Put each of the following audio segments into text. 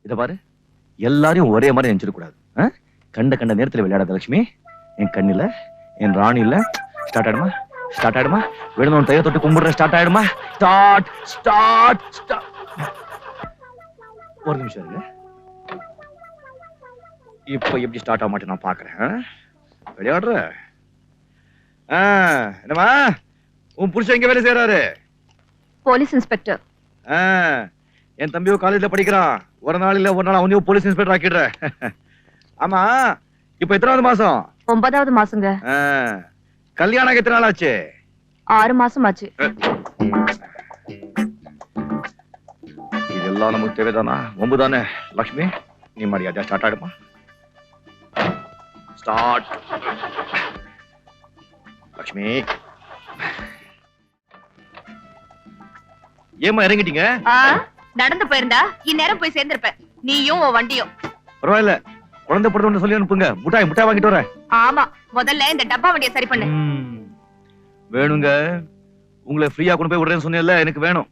இத பாரு, எல்லாரையும் ஒரே மாதிரி நினைச்சிடக்கூடாது. கண்ட கண்ட நேரத்துல விளையாடாத லட்சுமி. என் கண்ணில என் ராணில ஸ்டார்ட் ஆயிடுமா? ஸ்டார்ட் ஆயிடுமா? வேணும் தைய தொட்டு கும்பிடுற ஸ்டார்ட் ஆயிடுமா? Start start start. ஒரு நிமிஷம் இருங்க. இப்ப எப்படி ஸ்டார்ட் ஆக மாட்டேன் நான் பாக்குறேன். விளையாடுற என்னமா உன் புருஷன் எங்க வேலை செய்யறாரு? Police inspector. என் தம்பியோ காலேஜ்ல படிக்கிறான். ஒரு நாள் இல்ல ஒரு நாள் அவனையும் போலீஸ் இன்ஸ்பெக்டர் ஆக்கிடுற. ஆமா, இப்ப எத்தனாவது மாசம்? 9வது மாசங்க. கல்யாணம் எத்தனை நாள் ஆச்சு? 6 மாசம் ஆச்சு. இதெல்லாம் நமக்கு தேவைதானா? 9 தானே லட்சுமி? நீ மரியாதையா ஸ்டார்ட் ஆயிடுமா? ஸ்டார்ட். லட்சுமி ஏமா இறங்கிட்டீங்க? நடந்து போயிருந்தா இந்நேரம் போய் சேர்ந்திருப்பேன். நீயும் உன் வண்டியும். பரவாயில்ல, குழந்தை பிறந்த சொல்லி அனுப்புங்க. முட்டாய் வாங்கிட்டு வரேன். ஆமா, முதல்ல இந்த டப்பா வண்டியை சரி பண்ணு. வேணுங்க, உங்களை ஃப்ரீயா கொண்டு போய் விடுறேன்னு சொன்னேன்ல, எனக்கு வேணும்.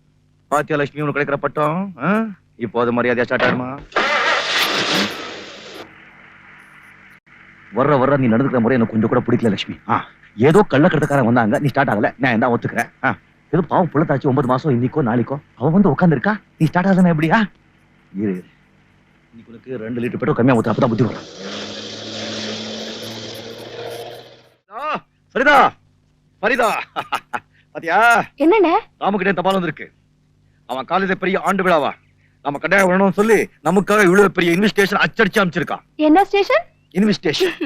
பாத்தியா லட்சுமி, உனக்கு கிடைக்கிற பட்டம். இப்போ அது மரியாதையா ஸ்டார்ட் ஆயிடுமா? வர்ற நீ நடந்துக்கிற முறை எனக்கு கொஞ்சம் கூட பிடிக்கல லட்சுமி. ஏதோ கள்ளக்கடத்தக்காரன் வந்தாங்க, நீ ஸ்டார்ட் ஆகல, நான் என்ன ஒத்துக்கிறேன். ஏதோ பாவம் புள்ளத்தாச்சு, 9 மாசம் இன்னைக்கோ நாளைக்கோ அவன் வந்து உட்கார்ந்து இருக்கா, நீ ஸ்டார்ட் ஆகலன்னா எப்படியா? இரு, இன்னைக்கு உனக்கு 2 லிட்டர் பெட்ரோல் கம்மியா ஊத்து, அப்பதான் புத்தி வரும். சரிதா சரிதா, பாத்தியா என்னண்ணே? ராமுகிட்டே தபால் வந்திருக்கு. அவன் காலேஜ் பெரிய ஆண்டு விழாவா நம்ம கட்டாயம் வரணும்னு சொல்லி நமக்காக இவ்வளவு பெரிய இன்விடேஷன் அச்சடிச்சு அமைச்சிருக்கான். என்ன ஸ்டேஷன்? இன்விடேஷன்.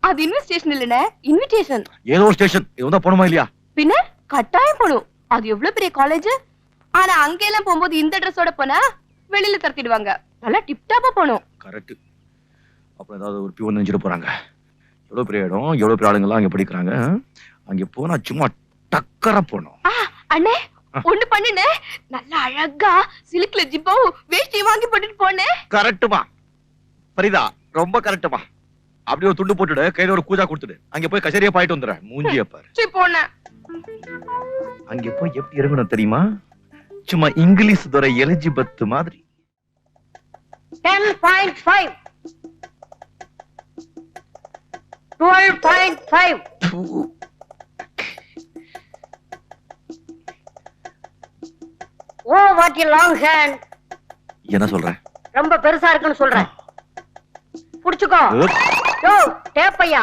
அது இன்விடேஷன் இல்லனே, இன்விடேஷன். ஏதோ ஸ்டேஷன். இவன் போணுமா இல்லையா? பின்ன கட்டாயம் போணும். அது எவ்வளவு பெரிய காலேஜ். ஆனா அங்க எல்லாம் போகும்போது இந்த ட்ரெஸ்ஸோட போனா வெளியில தரத்திடுவாங்க. நல்லா டிப் டாப்பா போணும். கரெக்ட். அப்புறம் ஏதாவது ஒரு பியூன் நினைச்சிட்டு போறாங்க. எவ்வளவு பெரிய இடம், எவ்வளவு பெரிய ஆளுங்க எல்லாம் அங்க படிக்கிறாங்க. அங்க போனா சும்மா டக்கரா போணும். அண்ணே ஒண்ணு பண்ணுனே, நல்லா அழகா சில்க்ல ஜிப்பாவும் வேஷ்டியும் வாங்கி போட்டுட்டு போனே. கரெக்ட்டுமா பரிதா, ரொம்ப கரெக்ட்டுமா. அப்படியே ஒரு துண்டு போட்டுடு, கையில ஒரு கூஜா கொடுத்துடு, அங்க போய் கச்சேரியா பாயிட்டு வந்துடுறேன். மூஞ்சிய பாரு. சரி போனேன். அங்க போய் எப்படி இறங்கணும் தெரியுமா? சும்மா இங்கிலீஷ் துறை எலிஜிபெத் மாதிரி. 10.5 12.5. Oh what a long hand. என்ன சொல்ற? ரொம்ப பெருசா இருக்குன்னு சொல்றேன். புடிச்சுக்கோ. யோ டேப் ஐயா.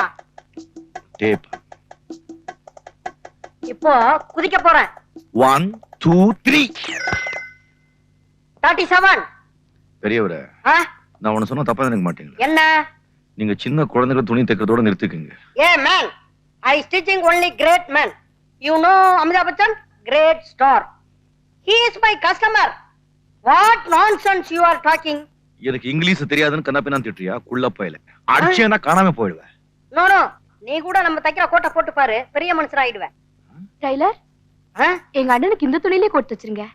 டேப். இப்போ குதிக்க போறேன். 1 2 3. 37. பெரியவரே, நான் உன்ன சொன்னா தப்பா நினைக்க மாட்டீங்க? என்ன? நீங்க சின்ன குழந்தைகள் துணி தைக்கிறதோட நிறுத்திக்கங்க. A man, I stitching only great men. You know Amitabh Bachchan? Great star. He is my customer. What nonsense you are talking? எனக்கு இங்கிலீஷ் தெரியாதுன்னு கண்ணாப்பினான் திட்டுறியா? குள்ள போயில அடிச்சேனா காணாம போயிடுவேன். நோ நோ, நீ கூட நம்ம தைக்கிற கோட்டை போட்டு பாரு, பெரிய மனுஷர் ஆயிடுவேன். டைலர், எங்க அண்ணனுக்கு இந்த துணியிலே கோட் தச்சிருங்க.